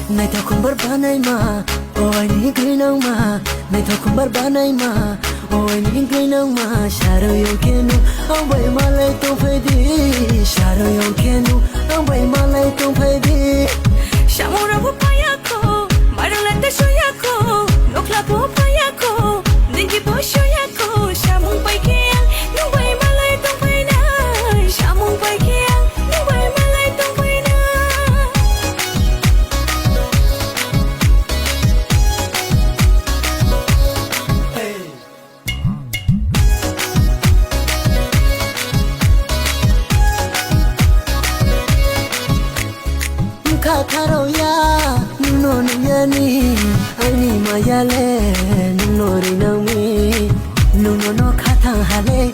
Nay thao không bớt bán ai mà ôi ní cười nông mà Nay thao không bớt bán ai mà ôi ní cười nông mà Xa rồi yêu kia nu ông vậy mà lại tôi phải đi Xa rồi yêu kia nu ông vậy mà lại tôi phải đi Xa mù ra bố phải ako Mà răng lên ta show ako Ngọc là bố phải ako Nên chỉ bố show ako Xa mù phải kia Nung vậy mà lại tôi phải nai Xa mù phải kia Nung vậy mà lại tôi phải nai Kakaroya nuno niyani ani mayale nuno rinami nuno no khatang hale